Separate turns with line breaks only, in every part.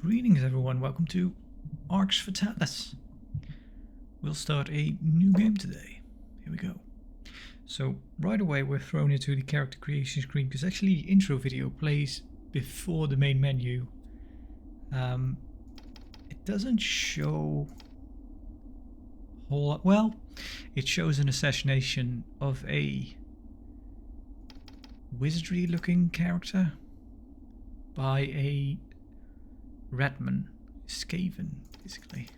Greetings everyone, welcome to Arx Fatalis. We'll start a new game today. Here we go. So right away we're thrown into the character creation screen because actually the intro video plays before the main menu. It doesn't show a whole lot. Well, it shows an assassination of a wizardry looking character by a Redman, Skaven, basically.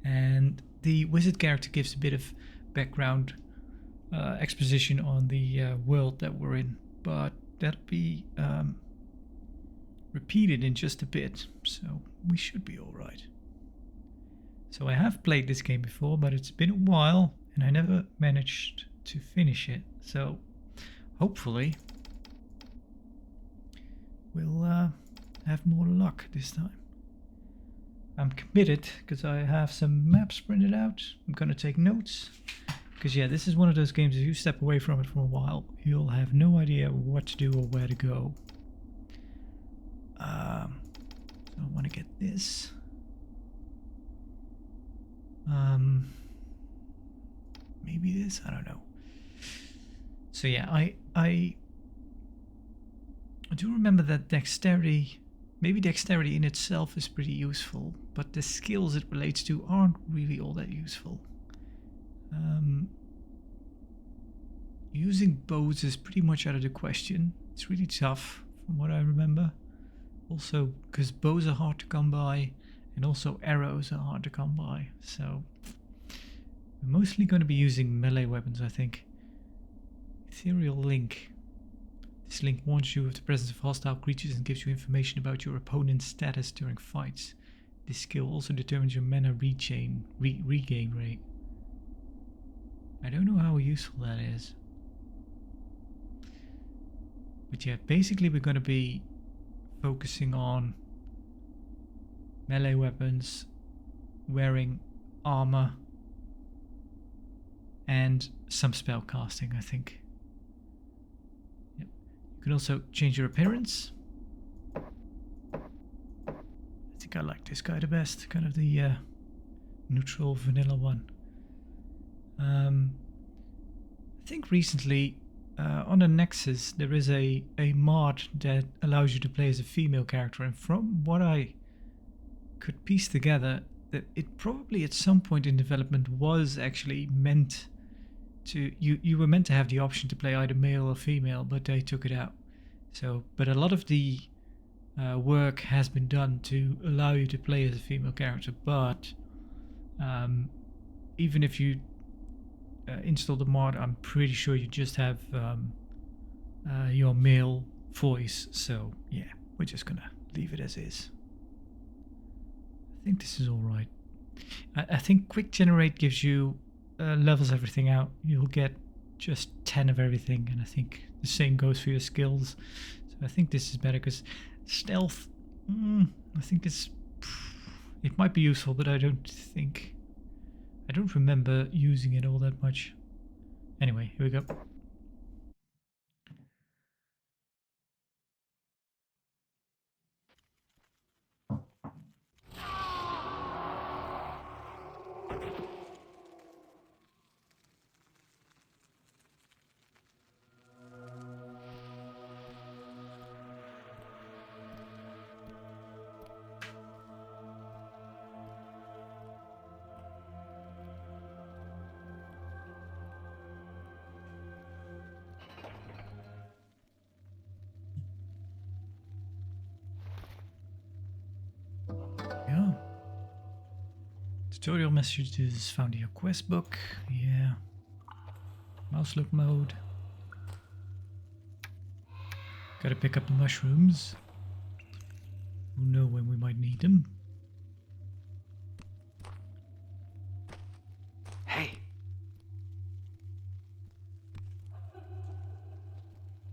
And the wizard character gives a bit of background exposition on the world that we're in, but that'll be repeated in just a bit, so we should be alright. So I have played this game before, but it's been a while and I never managed to finish it, so hopefully we'll have more luck this time. I'm committed because I have some maps printed out. I'm gonna take notes because yeah, this is one of those games, if you step away from it for a while you'll have no idea what to do or where to go. So I want to get this. Maybe this, I don't know. So yeah, I do remember that dexterity, maybe dexterity in itself is pretty useful, but the skills it relates to aren't really all that useful. Using bows is pretty much out of the question. It's really tough from what I remember. Also, because bows are hard to come by, and also arrows are hard to come by. So, we're mostly going to be using melee weapons, I think. Ethereal Link. This link warns you of the presence of hostile creatures and gives you information about your opponent's status during fights. This skill also determines your mana regain rate. I don't know how useful that is. But yeah, basically we're going to be focusing on melee weapons, wearing armor, and some spell casting, I think. Yep. You can also change your appearance. I think I like this guy the best, kind of the neutral vanilla one. I think recently on the Nexus there is a mod that allows you to play as a female character, and from what I could piece together, that it probably at some point in development was actually meant to, you were meant to have the option to play either male or female, but they took it out. So, but a lot of the work has been done to allow you to play as a female character, but even if you install the mod, I'm pretty sure you just have your male voice. So yeah, we're just gonna leave it as is. I think this is alright. I think quick generate gives you levels everything out. You'll get just 10 of everything, and I think the same goes for your skills. So I think this is better because stealth, I think it might be useful, but I don't remember using it all that much. Anyway, here we go. Yeah. Tutorial messages found in your quest book. Yeah. Mouse look mode. Gotta pick up the mushrooms. Who knows when we might need them.
Hey.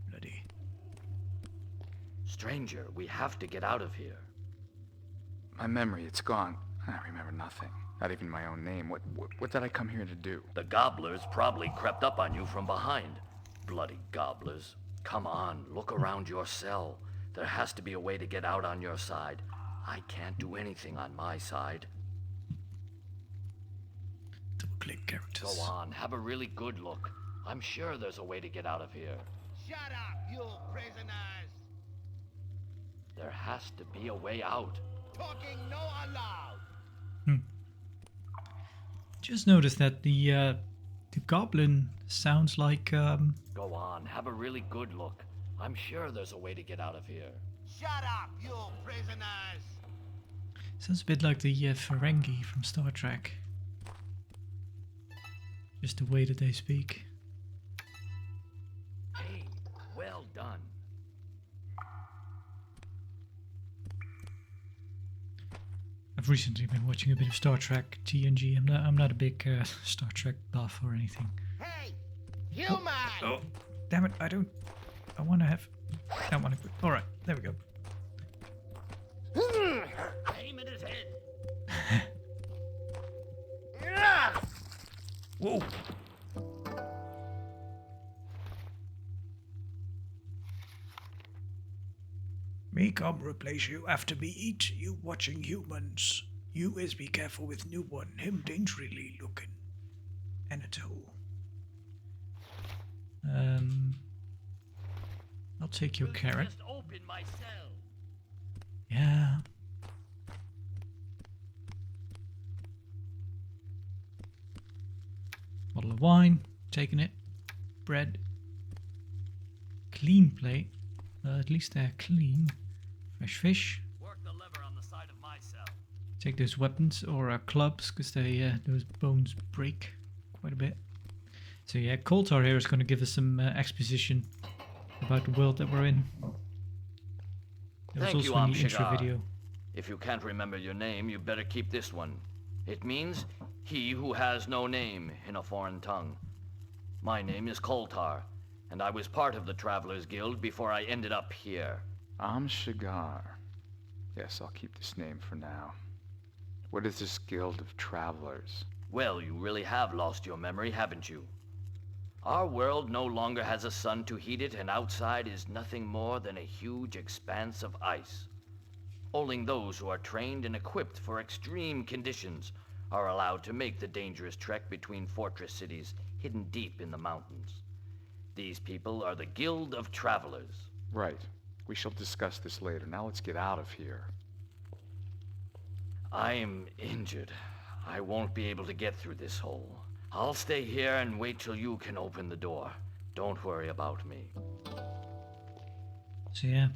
Bloody.
Stranger, we have to get out of here.
My memory, it's gone. I remember nothing. Not even my own name. What did I come here to do?
The gobblers probably crept up on you from behind. Bloody gobblers. Come on, look around your cell. There has to be a way to get out on your side. I can't do anything on my side.
Double click characters.
Go on, have a really good look. I'm sure there's a way to get out of here.
Shut up, you prisoners!
There has to be a way out.
Talking no allowed!
Just noticed that the goblin sounds like
Go on, have a really good look. I'm sure there's a way to get out of here.
Shut up, you prisoners!
sounds a bit like the Ferengi from Star Trek. Just the way that they speak.
Hey, well done.
I've recently been watching a bit of Star Trek TNG. I'm not a big Star Trek buff or anything.
Hey, human!
Oh, damn it! I want to have. I want to. All right, there we go.
Aim at his head.
Whoa! Me come replace you after me eat you watching humans. You is be careful with new one, him dangerously looking. Anatole. I'll take your carrot.
Just open my cell.
Yeah. Bottle of wine, taking it. Bread. Clean plate. At least they're clean. Fresh fish.
Work the lever on the side of my cell.
Take those weapons or clubs, because they those bones break quite a bit. So yeah, Coltar here is going to give us some exposition about the world that we're in. There was
Thank you,
also in the intro
Shaegar.
video.
If you can't remember your name, you better keep this one. It means he who has no name in a foreign tongue. My name is Coltar, and I was part of the Travelers Guild before I ended up here.
I'm Shaegar. Yes, I'll keep this name for now. What is this guild of travelers?
Well, you really have lost your memory, haven't you? Our world no longer has a sun to heat it, and outside is nothing more than a huge expanse of ice. Only those who are trained and equipped for extreme conditions are allowed to make the dangerous trek between fortress cities hidden deep in the mountains. These people are the Guild of Travelers.
Right. We shall discuss this later. Now let's get out of here.
I'm injured. I won't be able to get through this hole. I'll stay here and wait till you can open the door. Don't worry about me.
So yeah,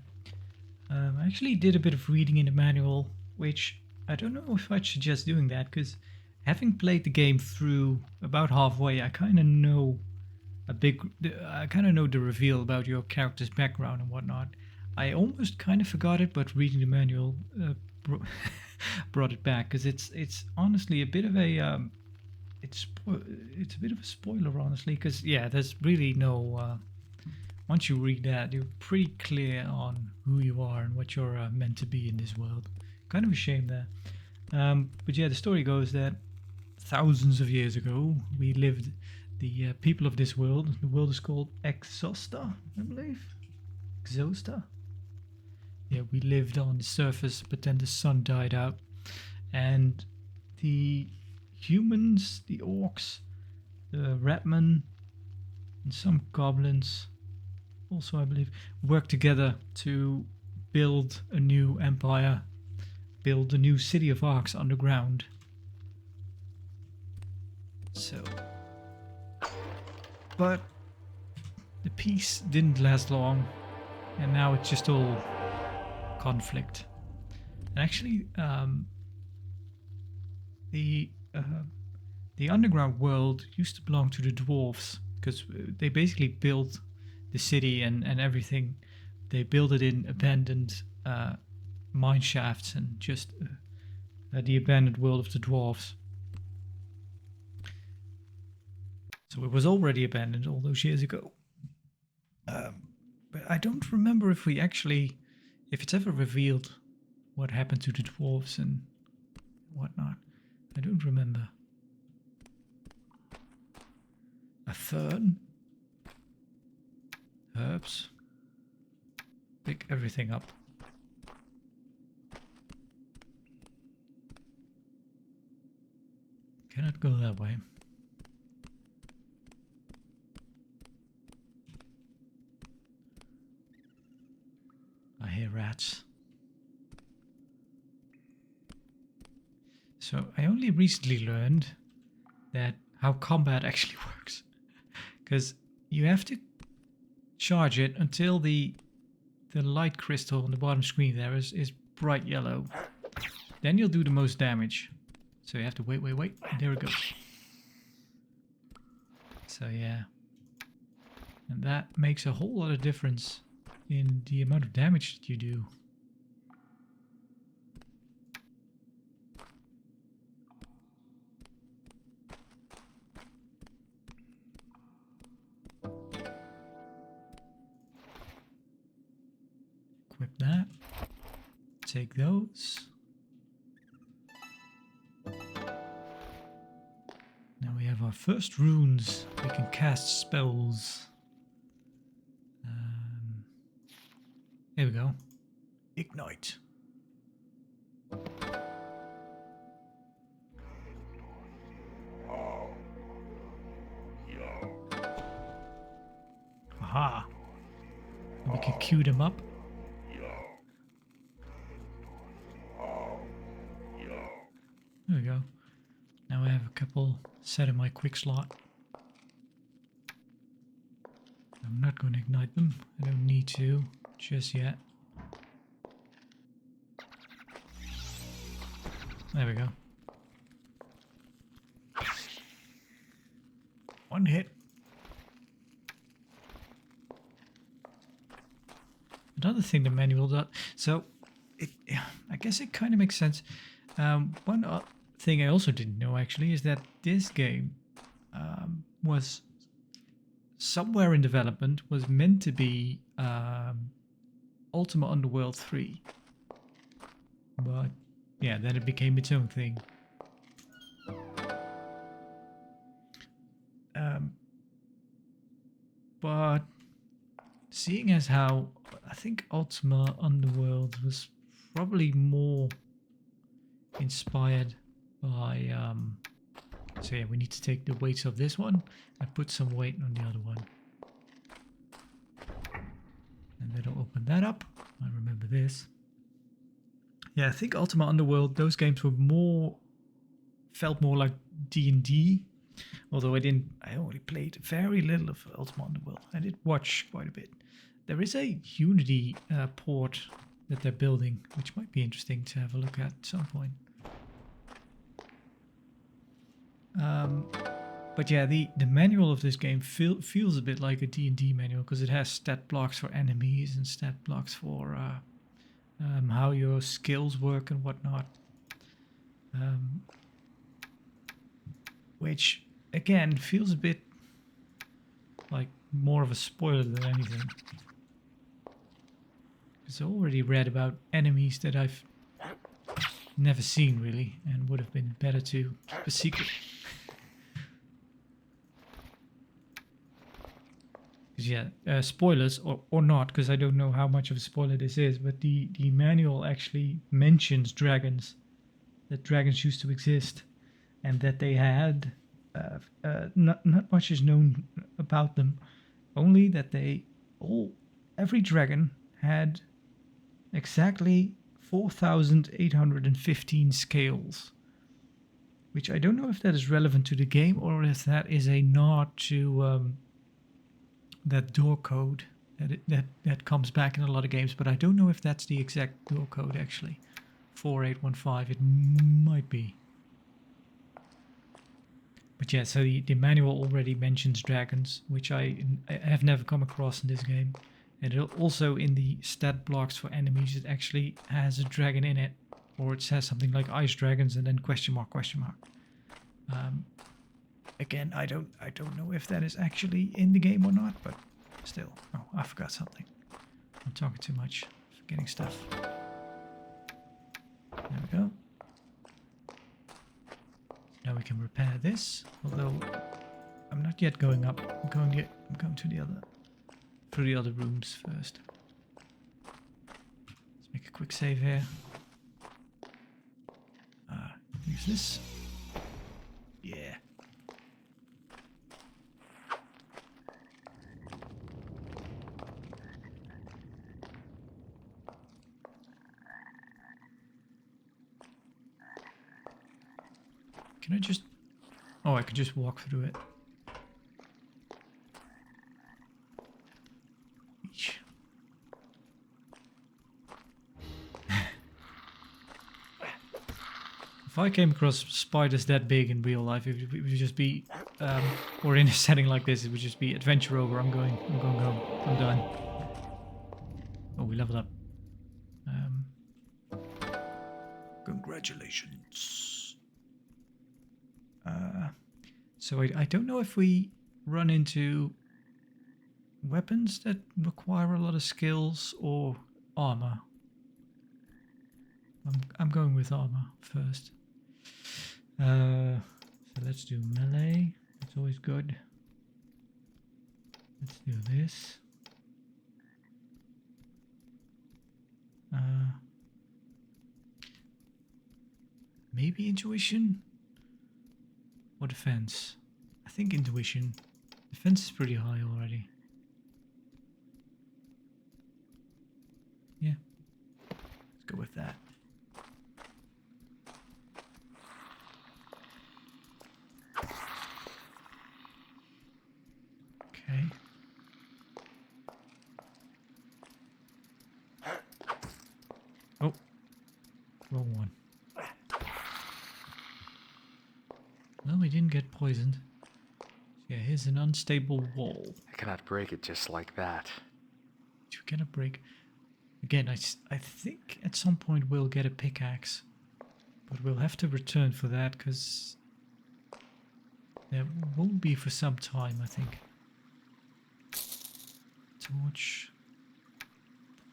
I actually did a bit of reading in the manual, which I don't know if I'd suggest doing that, because having played the game through about halfway, I kind of know the reveal about your character's background and whatnot. I almost kind of forgot it, but reading the manual brought it back, because it's honestly a bit of a it's a bit of a spoiler, honestly, because yeah, there's really no once you read that, you're pretty clear on who you are and what you're meant to be in this world. Kind of a shame there, but yeah, the story goes that thousands of years ago we lived, the people of this world. The world is called Exosta, I believe. Exosta. Yeah, we lived on the surface, but then the sun died out, and the humans, the orcs, the ratmen, and some goblins also, I believe, worked together to build a new empire, build a new city of Arx underground. So, but the peace didn't last long, and now it's just all conflict. And actually, the underground world used to belong to the dwarves, because they basically built the city and everything. They built it in abandoned mine shafts and just the abandoned world of the dwarves. So it was already abandoned all those years ago. But I don't remember if it's ever revealed what happened to the dwarves and whatnot. I don't remember. A fern. Herbs. Pick everything up. go that way. I hear rats. So I only recently learned that how combat actually works. Because you have to charge it until the light crystal on the bottom screen there is bright yellow. Then you'll do the most damage. So you have to wait. And there it goes. So yeah. And that makes a whole lot of difference in the amount of damage that you do. Equip that. Take those. Now we have our first runes. We can cast spells. There we go. Ignite. Aha. And we can queue them up. There we go. Now I have a couple set in my quick slot. I'm not going to ignite them. I don't need to just yet. There we go. One hit. Another thing the manual does. So, I guess it kind of makes sense. One thing I also didn't know actually is that this game was somewhere in development, was meant to be Ultima Underworld 3. But yeah, then it became its own thing. But seeing as how I think Ultima Underworld was probably more inspired by so yeah, we need to take the weights of this one and put some weight on the other one, and that'll open that up. I remember this. Yeah, I think Ultima Underworld, those games were felt more like D&D, although I only played very little of Ultima Underworld. I did watch quite a bit. There is a Unity port that they're building, which might be interesting to have a look at some point. But yeah, the manual of this game feels a bit like a D&D manual, because it has stat blocks for enemies and stat blocks for how your skills work and whatnot. Which, again, feels a bit like more of a spoiler than anything. Because I already read about enemies that I've never seen, really, and would have been better to keep a secret. Yeah, spoilers or not, because I don't know how much of a spoiler this is, but the manual actually mentions dragons, that dragons used to exist, and that they had not much is known about them, only that every dragon had exactly 4,815 scales, which I don't know if that is relevant to the game or if that is a nod to that door code that comes back in a lot of games, but I don't know if that's the exact door code actually. 4815, it might be. But yeah, so the manual already mentions dragons, which I have never come across in this game. And it also, in the stat blocks for enemies, it actually has a dragon in it, or it says something like ice dragons and then question mark. Again, I don't know if that is actually in the game or not, but still. Oh, I forgot something. I'm talking too much, forgetting stuff. There we go. Now we can repair this, although I'm not yet going up. I'm going to through the other rooms first. Let's make a quick save here. Use this. Yeah. Can I just... Oh, I could just walk through it. Eesh. If I came across spiders that big in real life, it would just be... or in a setting like this, it would just be adventure over. I'm going home. I'm done. Oh, we leveled up. Congratulations. So I don't know if we run into weapons that require a lot of skills or armor. I'm going with armor first. So let's do melee. It's always good. Let's do this. Maybe intuition or defense. I think intuition. Defense is pretty high already. Yeah, let's go with that. Okay. Oh, wrong one. Well, we didn't get poisoned. Yeah, here's an unstable wall.
I cannot break it just like that.
You cannot break. Again, I think at some point we'll get a pickaxe. But we'll have to return for that, because there won't be for some time, I think. Torch.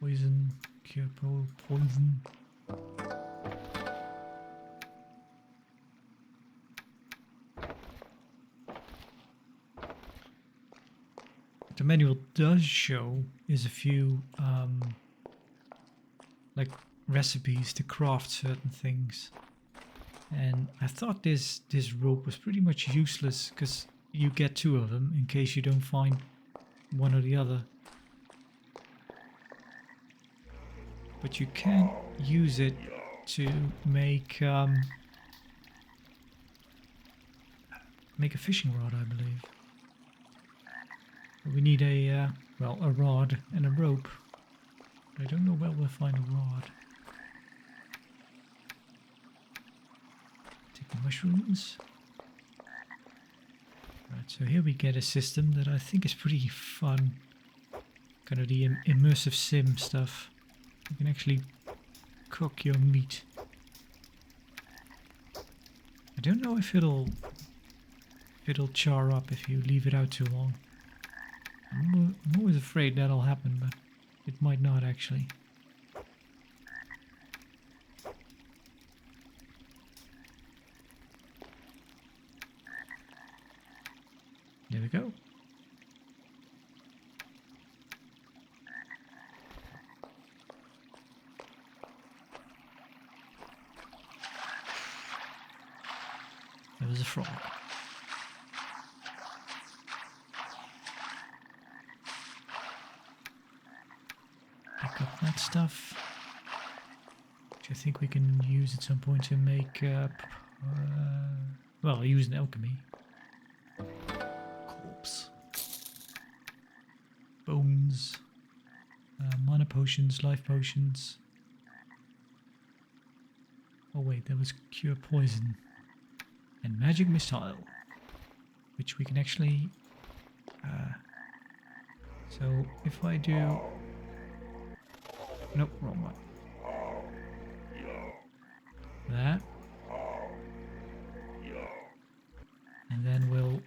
Poison. Cure poison. The manual does show is a few like recipes to craft certain things, and I thought this rope was pretty much useless because you get 2 of them in case you don't find one or the other, but you can use it to make a fishing rod, I believe. We need a rod and a rope. But I don't know where we'll find a rod. Take the mushrooms. Right, so here we get a system that I think is pretty fun. Kind of the immersive sim stuff. You can actually cook your meat. I don't know if it'll char up if you leave it out too long. I'm always afraid that'll happen, but it might not actually. There we go. There was a frog. Pick up that stuff, which I think we can use at some point to make, well, use an alchemy. Corpse. Bones. Mana potions, life potions. Oh wait, there was cure poison. And magic missile, which we can actually, so if I do, nope, wrong one. That. And then we'll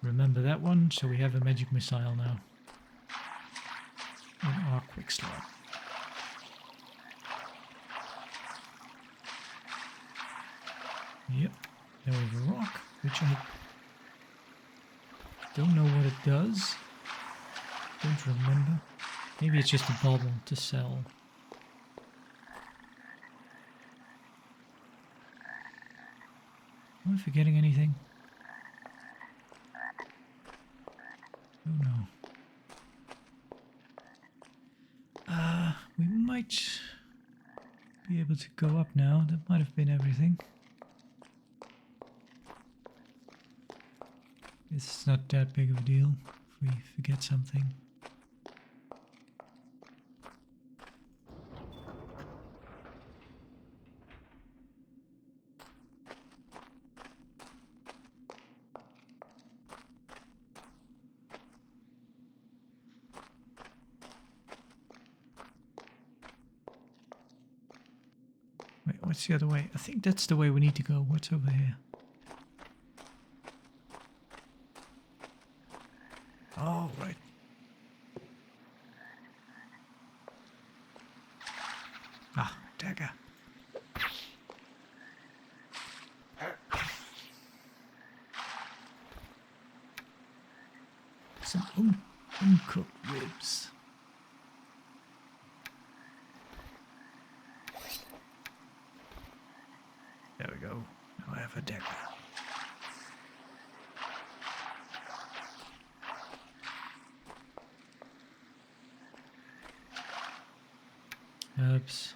remember that one, so we have a magic missile now. And our quick slot. Yep, there we have a rock, which I don't know what it does. Don't remember. Maybe it's just a bubble to sell. Am I forgetting anything? Oh no. We might be able to go up now. That might have been everything. It's not that big of a deal if we forget something. Wait, what's the other way? I think that's the way we need to go. What's over here? Oh, right. Ah, dagger. Some uncooked ribs. There we go. Now I have a dagger. Herbs.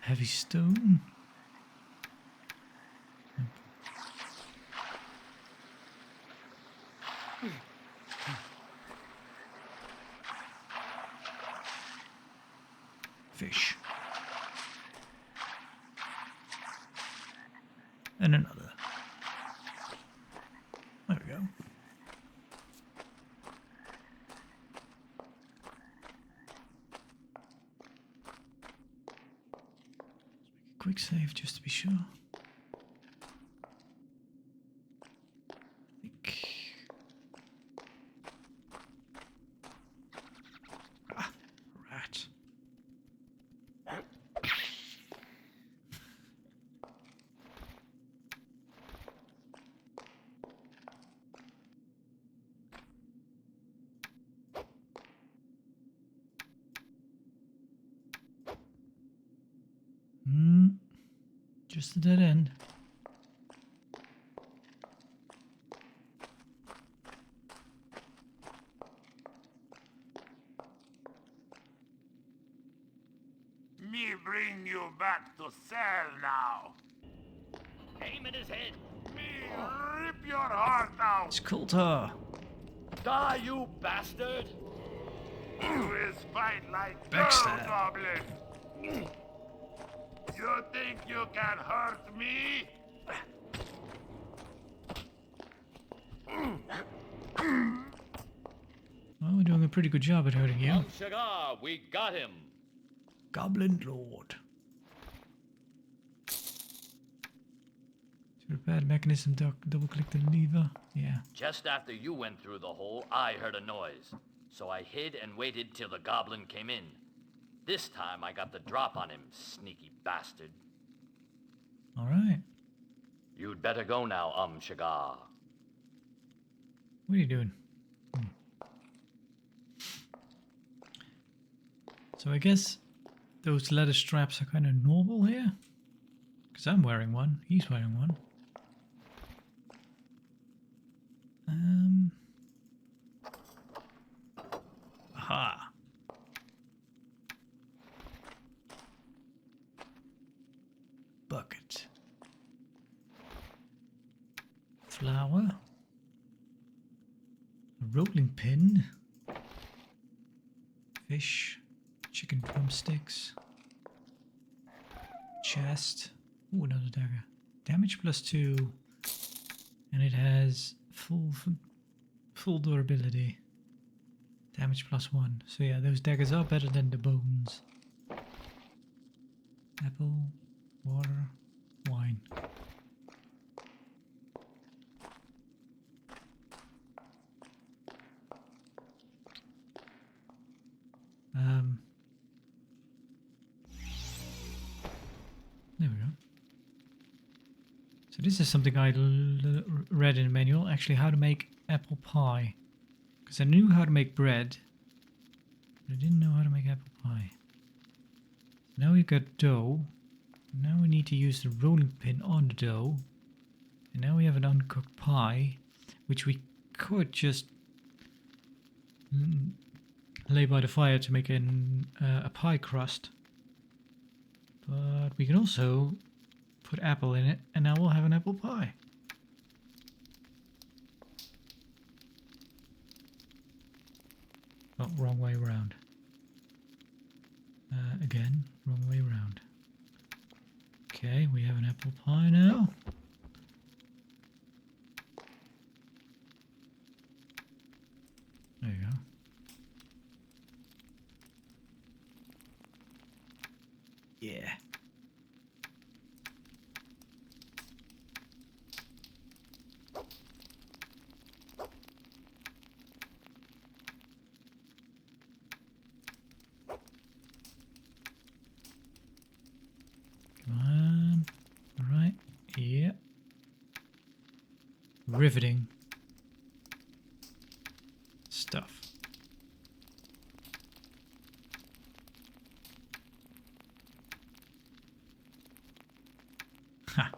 Heavy stone. Fish. And another. There we go. Quick save just to be sure. Rat. Just a dead end.
Me bring you back to cell now.
Aim at his head.
Me rip your heart out.
It's Coulter.
Die, you bastard!
You is fight like
Backstab.
goblin. You think you can hurt me?
Well, we're doing a pretty good job at hurting you.
Shaegar, we got him.
Goblin Lord. To repair the mechanism, double click the lever. Yeah.
Just after you went through the hole, I heard a noise. So I hid and waited till the goblin came in. This time I got the drop on him, sneaky bastard.
Alright.
You'd better go now, Shaegar.
What are you doing? So I guess those leather straps are kind of normal here. Because I'm wearing one. He's wearing one. Aha. Bucket. Flour. A rolling pin. Fish. Chicken drumsticks. Chest. Ooh, another dagger. Damage +2. And it has full durability. Damage +1. So yeah, those daggers are better than the bones. Apple, water, wine. There we go. So this is something I read in the manual, actually how to make apple pie. Because I knew how to make bread, but I didn't know how to make apple pie. Now we've got dough. Now we need to use the rolling pin on the dough. And now we have an uncooked pie, which we could just lay by the fire to make a pie crust. But we can also put apple in it, and now we'll have an apple pie. Oh, wrong way around. Again, wrong way around. Okay, we have an apple pie now. There you go. Yeah. Come on. All right. Yeah. Riveting stuff. Ha.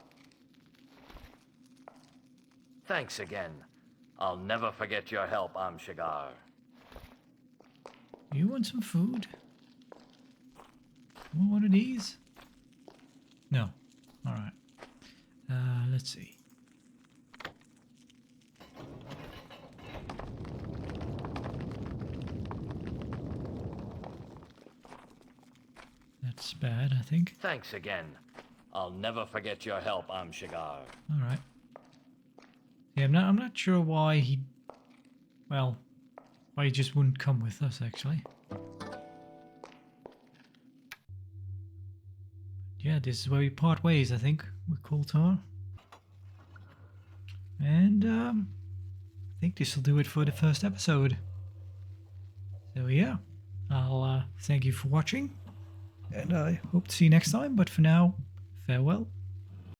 Thanks again. I'll never forget your help, Shaegar.
You want some food? Want one of these? No. All right. Let's see. That's bad, I think.
Thanks again. I'll never forget your help, Shaegar.
All right. Yeah, I'm not sure why he, well, why he just wouldn't come with us, actually. Yeah, this is where we part ways, I think, with Koltar. And I think this will do it for the first episode. So yeah, I'll thank you for watching, and I hope to see you next time. But for now, farewell.